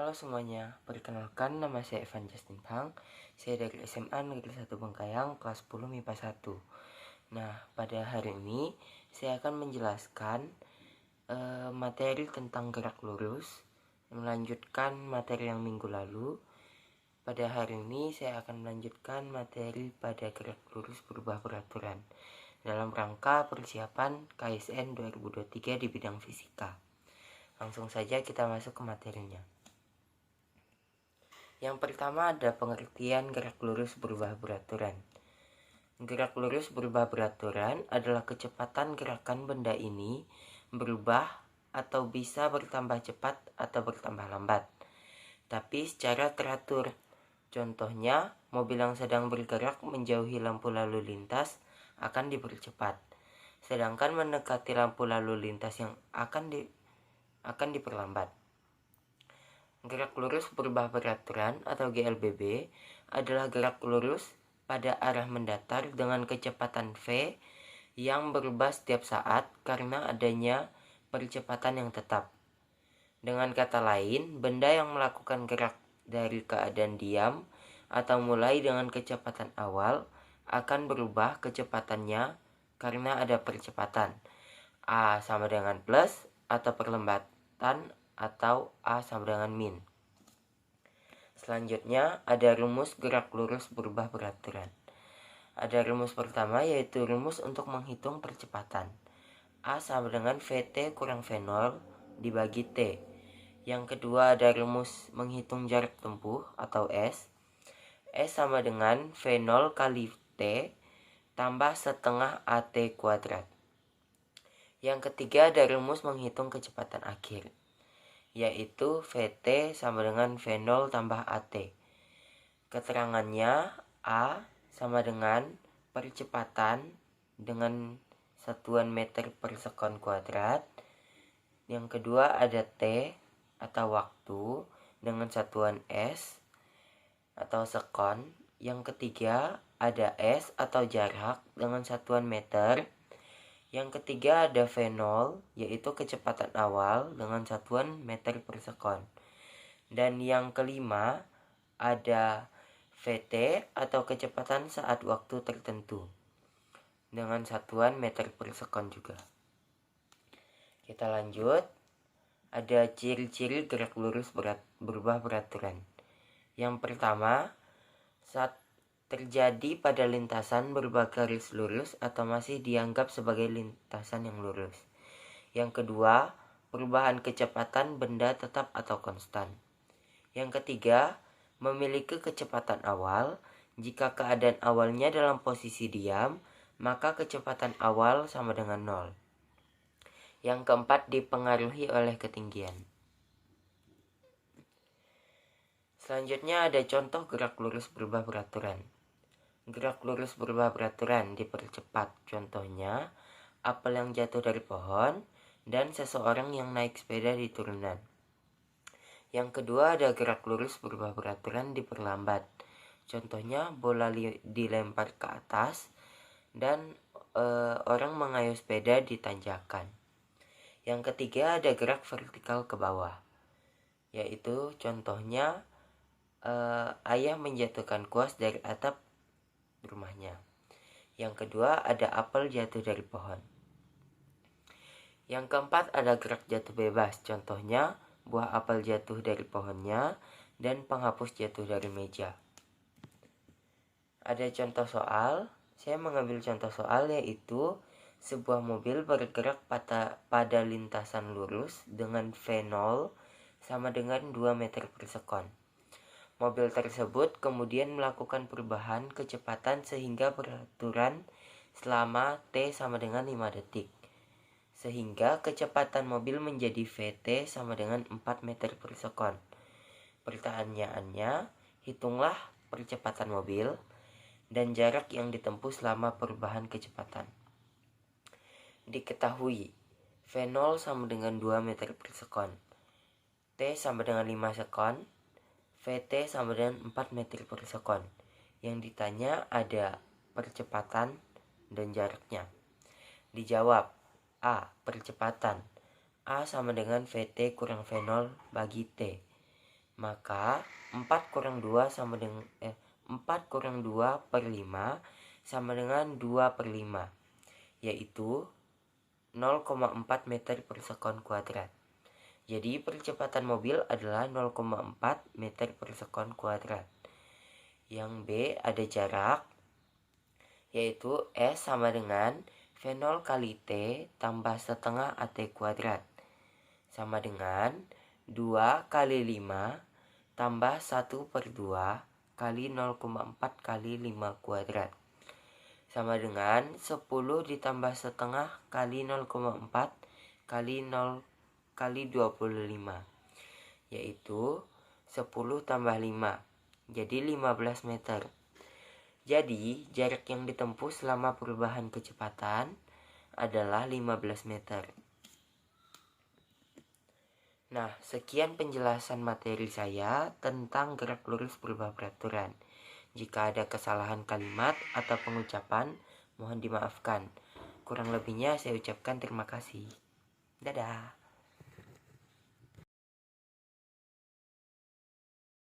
Halo semuanya, perkenalkan nama saya Evan Justin Pang. Saya dari SMA Negeri 1 Bengkayang, kelas 10 MIPA 1. Nah, pada hari ini saya akan menjelaskan materi tentang gerak lurus, melanjutkan materi yang minggu lalu. Pada hari ini saya akan melanjutkan materi pada gerak lurus berubah peraturan dalam rangka persiapan KSN 2023 di bidang fisika. Langsung saja kita masuk ke materinya. Yang pertama ada pengertian gerak lurus berubah beraturan. Gerak lurus berubah beraturan adalah kecepatan gerakan benda ini berubah atau bisa bertambah cepat atau bertambah lambat, tapi secara teratur. Contohnya, mobil yang sedang bergerak menjauhi lampu lalu lintas akan dipercepat, sedangkan mendekati lampu lalu lintas yang akan diperlambat. Gerak lurus berubah beraturan atau GLBB adalah gerak lurus pada arah mendatar dengan kecepatan V yang berubah setiap saat karena adanya percepatan yang tetap. Dengan kata lain, benda yang melakukan gerak dari keadaan diam atau mulai dengan kecepatan awal akan berubah kecepatannya karena ada percepatan. A sama dengan plus atau perlambatan atau A sama dengan min. Selanjutnya ada rumus gerak lurus berubah beraturan. Ada rumus pertama yaitu rumus untuk menghitung percepatan. A sama dengan VT kurang V0 dibagi T. Yang kedua ada rumus menghitung jarak tempuh atau S. S sama dengan V0 kali T tambah setengah AT kuadrat. Yang ketiga ada rumus menghitung kecepatan akhir, yaitu VT sama dengan V0 tambah AT. Keterangannya A sama dengan percepatan dengan satuan meter per sekon kuadrat. Yang kedua ada T atau waktu dengan satuan S atau sekon. Yang ketiga ada S atau jarak dengan satuan meter. Yang ketiga ada V0 yaitu kecepatan awal dengan satuan meter per sekon. Dan yang kelima ada VT atau kecepatan saat waktu tertentu dengan satuan meter per sekon juga. Kita lanjut. Ada ciri-ciri gerak lurus berubah beraturan. Yang pertama, saat terjadi pada lintasan berubah garis lurus atau masih dianggap sebagai lintasan yang lurus. Yang kedua, perubahan kecepatan benda tetap atau konstan. Yang ketiga, memiliki kecepatan awal. Jika keadaan awalnya dalam posisi diam, maka kecepatan awal sama dengan 0. Yang keempat, dipengaruhi oleh ketinggian. Selanjutnya ada contoh gerak lurus berubah beraturan. Gerak lurus berubah beraturan dipercepat. Contohnya, apel yang jatuh dari pohon dan seseorang yang naik sepeda di turunan. Yang kedua ada gerak lurus berubah beraturan diperlambat. Contohnya, bola dilempar ke atas dan orang mengayuh sepeda di tanjakan. Yang ketiga ada gerak vertikal ke bawah, yaitu contohnya ayah menjatuhkan kuas dari atap rumahnya. Yang kedua ada apel jatuh dari pohon. Yang keempat ada gerak jatuh bebas. Contohnya buah apel jatuh dari pohonnya dan penghapus jatuh dari meja. Ada contoh soal. Saya mengambil contoh soal yaitu sebuah mobil bergerak pada lintasan lurus dengan V0 sama dengan 2 meter per sekon. Mobil tersebut kemudian melakukan perubahan kecepatan sehingga beraturan selama T sama dengan 5 detik. Sehingga kecepatan mobil menjadi VT sama dengan 4 meter per sekon. Pertanyaannya, hitunglah percepatan mobil dan jarak yang ditempuh selama perubahan kecepatan. Diketahui, V0 sama dengan 2 meter per sekon. T sama dengan 5 sekon. VT sama dengan 4 meter per sekon. Yang ditanya ada percepatan dan jaraknya. Dijawab, A. Percepatan. A sama dengan VT kurang V0 bagi T. Maka 4 kurang 2 sama dengan 4 kurang 2 per 5 sama dengan 2 per 5, yaitu 0,4 meter per sekon kuadrat. Jadi percepatan mobil adalah 0,4 meter per sekon kuadrat. Yang B ada jarak, yaitu S sama dengan V0 kali T tambah setengah AT kuadrat, sama dengan 2 kali 5 tambah 1 per 2 kali 0,4 kali 5 kuadrat, sama dengan 10 ditambah setengah kali 0,4 kali 0 kali 25, yaitu 10 tambah 5, jadi 15 meter. Jadi jarak yang ditempuh selama perubahan kecepatan adalah 15 meter. Nah, sekian penjelasan materi saya tentang gerak lurus berubah peraturan. Jika ada kesalahan kalimat atau pengucapan, mohon dimaafkan. Kurang lebihnya saya ucapkan terima kasih. Dadah.